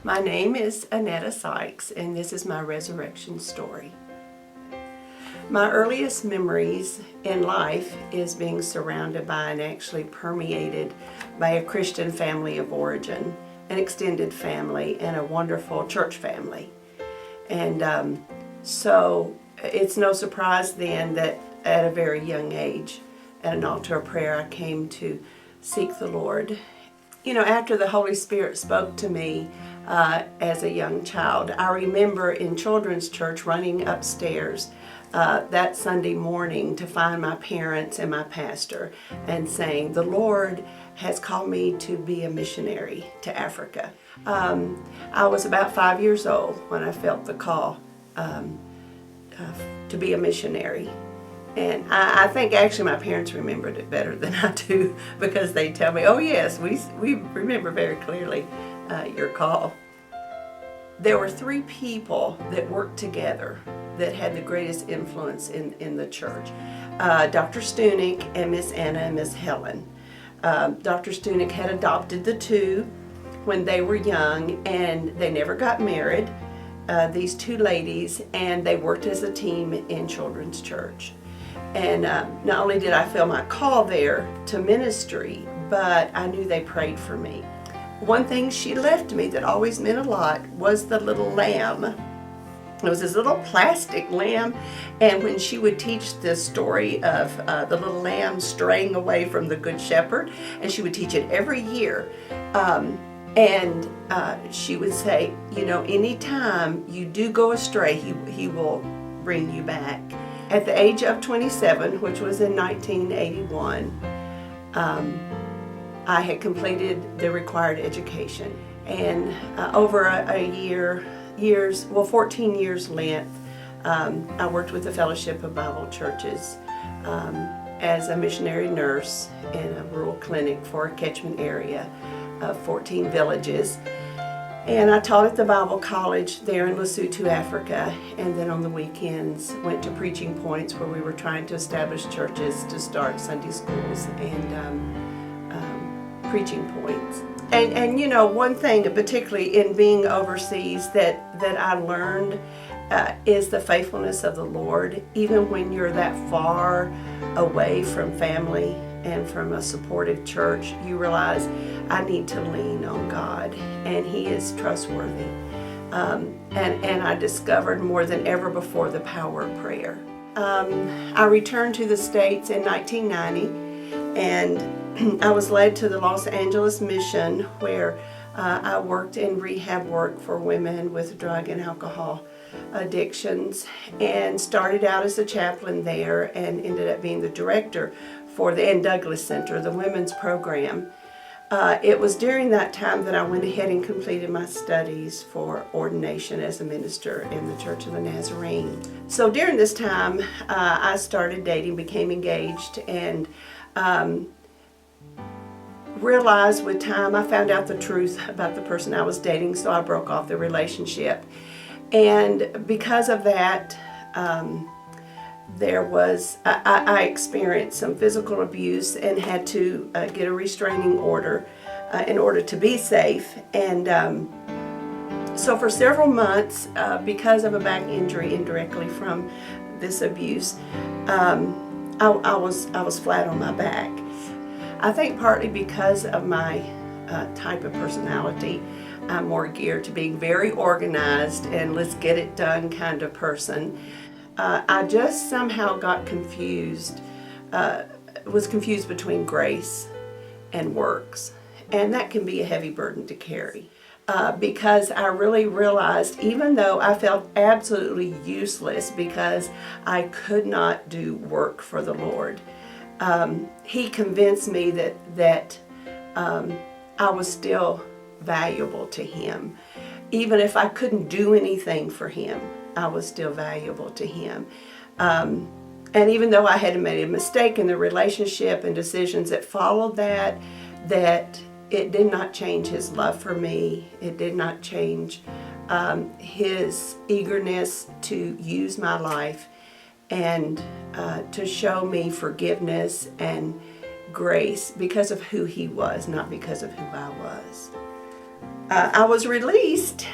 My name is Annetta Sykes, and this is my resurrection story. My earliest memories in life is being surrounded by and actually permeated by a Christian family of origin, an extended family, and a wonderful church family. And so it's no surprise then that at a very young age, at an altar of prayer, I came to seek the Lord. You know, after the Holy Spirit spoke to me as a young child, I remember in children's church running upstairs that Sunday morning to find my parents and my pastor and saying, "The Lord has called me to be a missionary to Africa." I was about 5 years old when I felt the call to be a missionary. And I think actually my parents remembered it better than I do, because they tell me, "Oh yes, we remember very clearly your call." There were three people that worked together that had the greatest influence in the church. Dr. Stunick and Miss Anna and Miss Helen. Dr. Stunick had adopted the two when they were young, and they never got married, these two ladies, and they worked as a team in children's church. And not only did I feel my call there to ministry, but I knew they prayed for me. One thing she left me that always meant a lot was the little lamb. It was this little plastic lamb, and when she would teach the story of the little lamb straying away from the Good Shepherd, and she would teach it every year, and she would say, you know, anytime you do go astray, he will bring you back. At the age of 27, which was in 1981, I had completed the required education. And over a 14 years length, I worked with the Fellowship of Bible Churches as a missionary nurse in a rural clinic for a catchment area of 14 villages. And I taught at the Bible College there in Lesotho, Africa, and then on the weekends went to preaching points where we were trying to establish churches to start Sunday schools and preaching points. And you know, one thing particularly in being overseas that I learned is the faithfulness of the Lord. Even when you're that far away from family and from a supportive church, you realize I need to lean on God, and He is trustworthy. And I discovered more than ever before the power of prayer. I returned to the States in 1990, and I was led to the Los Angeles Mission, where I worked in rehab work for women with drug and alcohol addictions, and started out as a chaplain there and ended up being the director for the Ann Douglas Center, the women's program. It was during that time that I went ahead and completed my studies for ordination as a minister in the Church of the Nazarene. So during this time, I started dating, became engaged, and realized with time, I found out the truth about the person I was dating, so I broke off the relationship. And because of that, I experienced some physical abuse and had to get a restraining order in order to be safe. And so for several months, because of a back injury indirectly from this abuse, I was flat on my back. I think partly because of my type of personality, I'm more geared to being very organized and let's get it done kind of person. I just somehow got confused, was confused between grace and works. And that can be a heavy burden to carry. Because I really realized, even though I felt absolutely useless because I could not do work for the Lord, He convinced me that I was still valuable to Him. Even if I couldn't do anything for Him, I was still valuable to Him. And even though I had made a mistake in the relationship and decisions that followed that it did not change His love for me. It did not change His eagerness to use my life and to show me forgiveness and grace because of who He was, not because of who I was. I was released,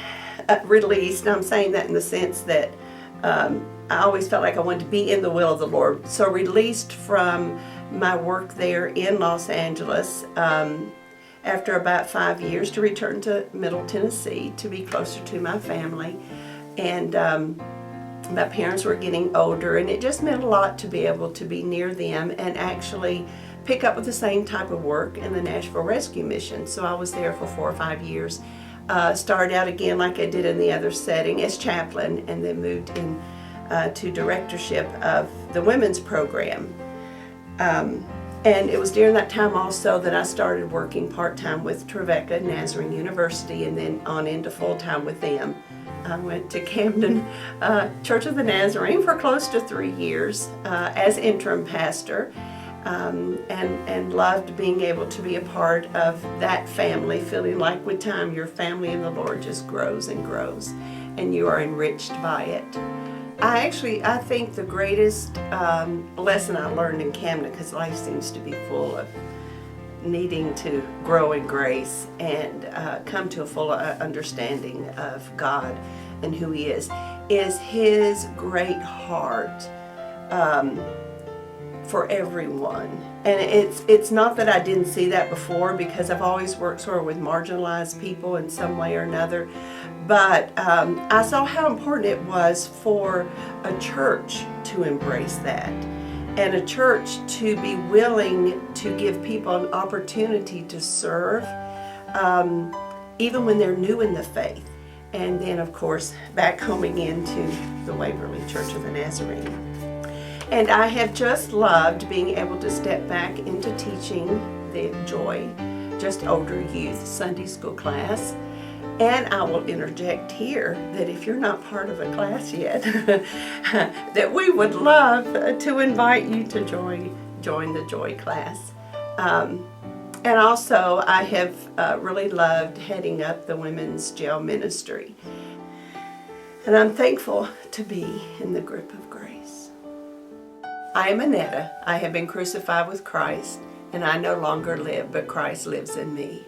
and I'm saying that in the sense that I always felt like I wanted to be in the will of the Lord. So released from my work there in Los Angeles after about 5 years to return to Middle Tennessee to be closer to my family. And my parents were getting older, and it just meant a lot to be able to be near them and actually pick up with the same type of work in the Nashville Rescue Mission. So I was there for 4 or 5 years. Started out again like I did in the other setting as chaplain, and then moved in to directorship of the women's program. And it was during that time also that I started working part-time with Trevecca Nazarene University, and then on into full-time with them. I went to Camden Church of the Nazarene for close to 3 years as interim pastor, and loved being able to be a part of that family, feeling like with time your family in the Lord just grows and grows, and you are enriched by it. I think the greatest lesson I learned in Camden, because life seems to be full of needing to grow in grace and come to a full understanding of God and who He is His great heart for everyone. And it's not that I didn't see that before, because I've always worked sort of with marginalized people in some way or another, but I saw how important it was for a church to embrace that, and a church to be willing to give people an opportunity to serve, even when they're new in the faith. And then, of course, back homing into the Waverly Church of the Nazarene. And I have just loved being able to step back into teaching the Joy, just older youth Sunday school class. And I will interject here that if you're not part of a class yet, that we would love to invite you to join the Joy class. And also, I have really loved heading up the women's jail ministry. And I'm thankful to be in the grip of grace. I am Annetta. I have been crucified with Christ, and I no longer live, but Christ lives in me.